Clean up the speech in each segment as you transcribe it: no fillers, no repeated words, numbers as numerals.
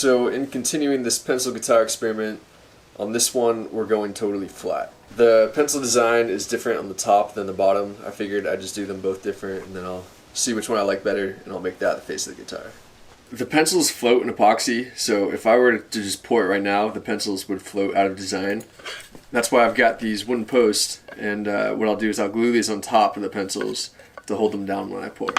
So in continuing this pencil guitar experiment, on this one we're going totally flat. The pencil design is different on the top than the bottom. I figured I'd just do them both different and then I'll see which one I like better and I'll make that the face of the guitar. The pencils float in epoxy, so if I were to just pour it right now, the pencils would float out of design. That's why I've got these wooden posts, and what I'll do is I'll glue these on top of the pencils to hold them down when I pour.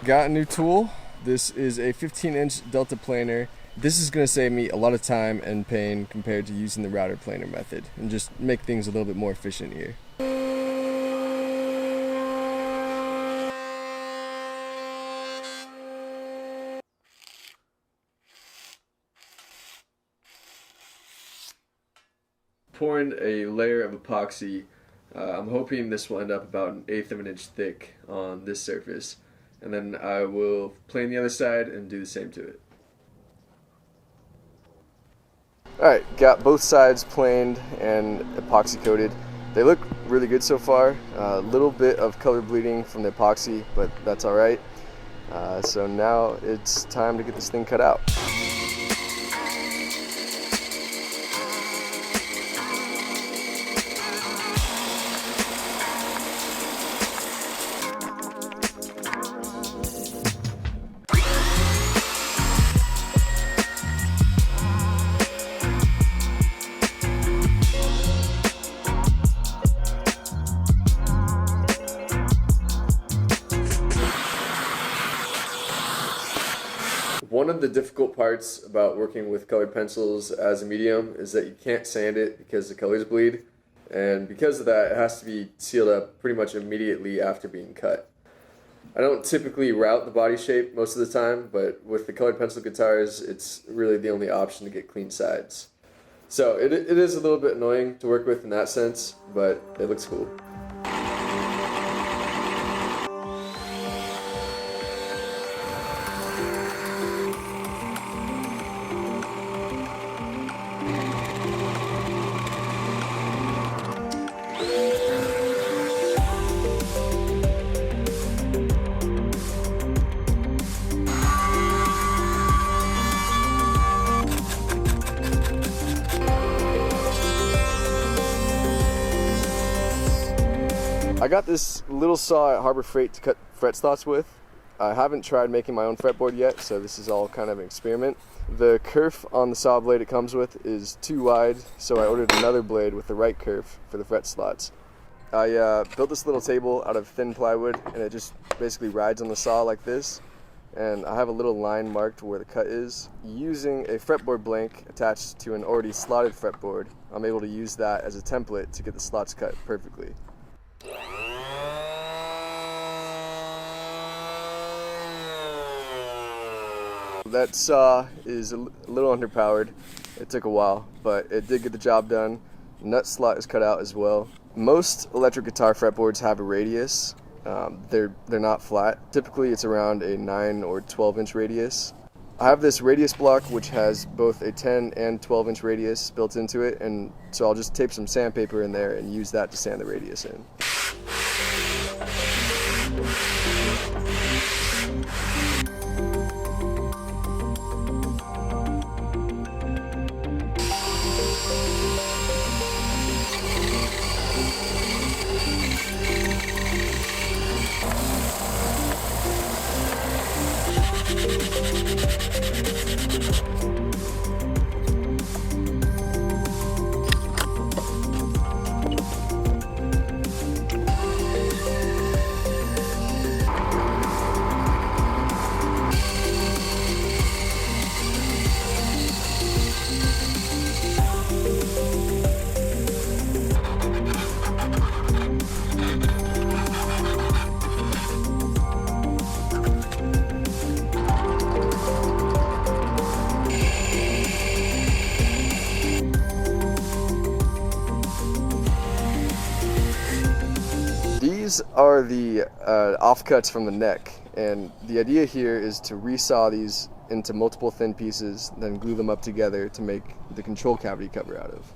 Got a new tool. This is a 15-inch Delta planer. This is going to save me a lot of time and pain compared to using the router planer method and just make things a little bit more efficient here. Pouring a layer of epoxy. I'm hoping this will end up about 1/8 of an inch thick on this surface. And then I will plane the other side and do the same to it. Alright, got both sides planed and epoxy coated. They look really good so far. A little bit of color bleeding from the epoxy, but that's alright. So now it's time to get this thing cut out. One of the difficult parts about working with colored pencils as a medium is that you can't sand it because the colors bleed, and because of that it has to be sealed up pretty much immediately after being cut. I don't typically route the body shape most of the time, but with the colored pencil guitars it's really the only option to get clean sides. So it is a little bit annoying to work with in that sense, but it looks cool. I got this little saw at Harbor Freight to cut fret slots with. I haven't tried making my own fretboard yet, so this is all kind of an experiment. The kerf on the saw blade it comes with is too wide, so I ordered another blade with the right kerf for the fret slots. I built this little table out of thin plywood, and it just basically rides on the saw like this. And I have a little line marked where the cut is. Using a fretboard blank attached to an already slotted fretboard, I'm able to use that as a template to get the slots cut perfectly. That saw is a little underpowered. It took a while, but it did get the job done. Nut slot is cut out as well. Most electric guitar fretboards have a radius. They're not flat. Typically it's around a 9 or 12 inch radius. I have this radius block which has both a 10 and 12 inch radius built into it, and so I'll just tape some sandpaper in there and use that to sand the radius in. these are the offcuts from the neck, and the idea here is to resaw these into multiple thin pieces, then glue them up together to make the control cavity cover out of.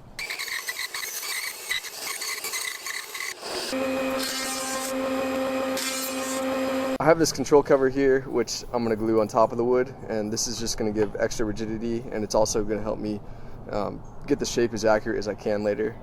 I have this control cover here, which I'm going to glue on top of the wood, and this is just going to give extra rigidity, and it's also going to help me get the shape as accurate as I can later.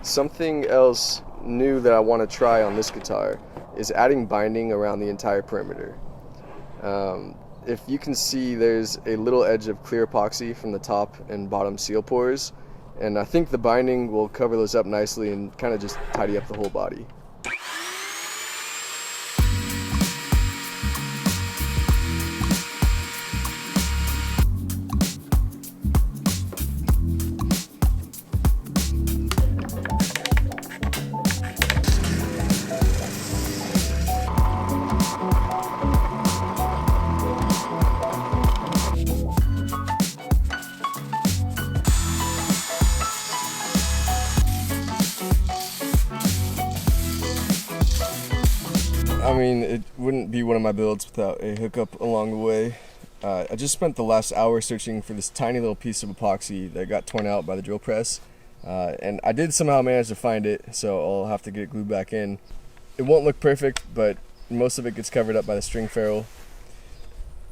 Something else new that I want to try on this guitar is adding binding around the entire perimeter. If you can see, there's a little edge of clear epoxy from the top and bottom seal pores, and I think the binding will cover those up nicely and kind of just tidy up the whole body. I mean, it wouldn't be one of my builds without a hookup along the way. I just spent the last hour searching for this tiny little piece of epoxy that got torn out by the drill press, and I did somehow manage to find it, so I'll have to get it glued back in. It won't look perfect, but most of it gets covered up by the string ferrule.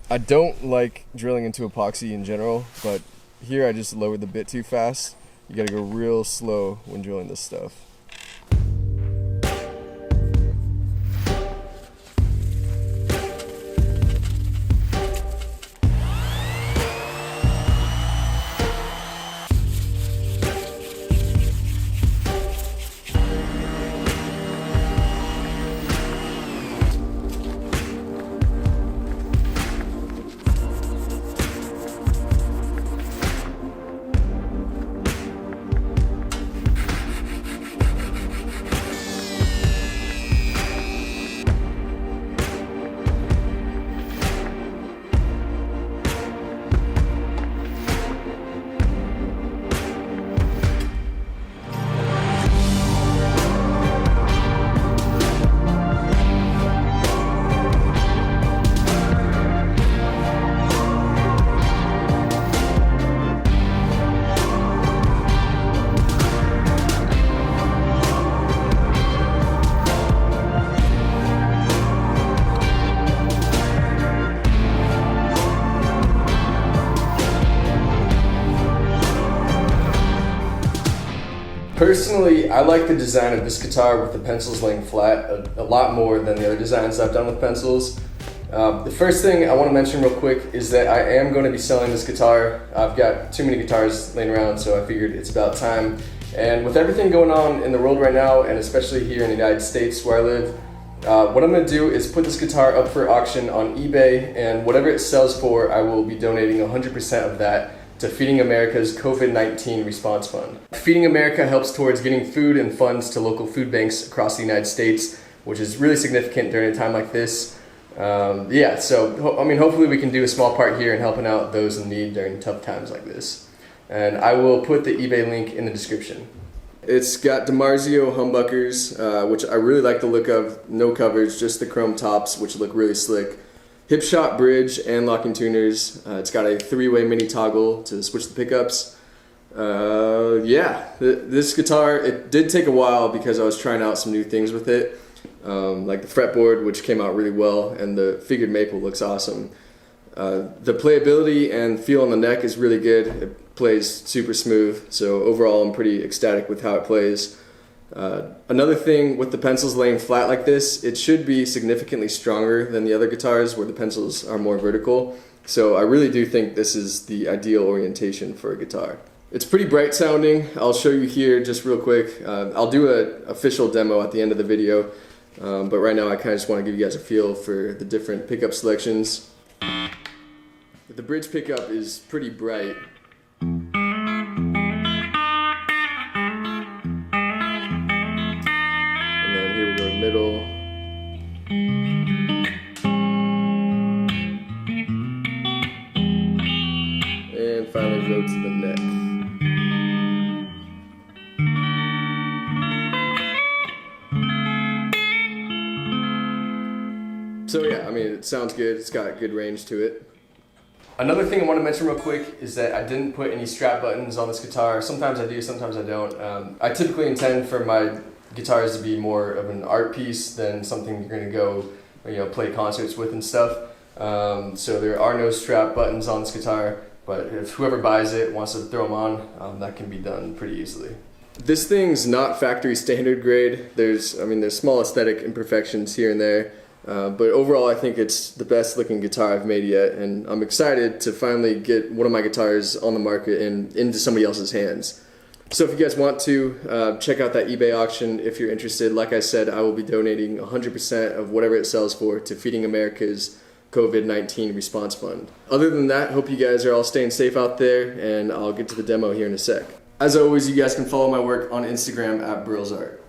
I don't like drilling into epoxy in general, but here I just lowered the bit too fast. You gotta go real slow when drilling this stuff. Personally, I like the design of this guitar with the pencils laying flat a lot more than the other designs I've done with pencils. The first thing I want to mention real quick is that I am going to be selling this guitar. I've got too many guitars laying around, so I figured it's about time. And with everything going on in the world right now, and especially here in the United States where I live, what I'm going to do is put this guitar up for auction on eBay, and whatever it sells for, I will be donating 100% of that to Feeding America's COVID-19 Response Fund. Feeding America helps towards getting food and funds to local food banks across the United States, which is really significant during a time like this. So I mean, hopefully we can do a small part here in helping out those in need during tough times like this. And I will put the eBay link in the description. It's got DiMarzio humbuckers, which I really like the look of. No covers, just the chrome tops, which look really slick. Hip shot bridge and locking tuners. It's got a 3-way mini toggle to switch the pickups. This guitar, it did take a while because I was trying out some new things with it, like the fretboard, which came out really well, and the figured maple looks awesome. The playability and feel on the neck is really good. It plays super smooth, so overall I'm pretty ecstatic with how it plays. Another thing with the pencils laying flat like this, it should be significantly stronger than the other guitars where the pencils are more vertical. So I really do think this is the ideal orientation for a guitar. It's pretty bright sounding. I'll show you here just real quick. I'll do an official demo at the end of the video, but right now I kind of just want to give you guys a feel for the different pickup selections. The bridge pickup is pretty bright. And then here we go middle. And finally go to the neck. So yeah, I mean, it sounds good. It's got good range to it. Another thing I want to mention real quick is that I didn't put any strap buttons on this guitar. Sometimes I do, sometimes I don't. I typically intend for my guitars to be more of an art piece than something you're going to go, play concerts with and stuff. So there are no strap buttons on this guitar, but if whoever buys it wants to throw them on, that can be done pretty easily. This thing's not factory standard grade. There's small aesthetic imperfections here and there. But overall, I think it's the best looking guitar I've made yet, and I'm excited to finally get one of my guitars on the market and into somebody else's hands. So if you guys want to, check out that eBay auction if you're interested. Like I said, I will be donating 100% of whatever it sells for to Feeding America's COVID-19 response fund. Other than that, hope you guys are all staying safe out there, and I'll get to the demo here in a sec. As always, you guys can follow my work on Instagram at Burls Art.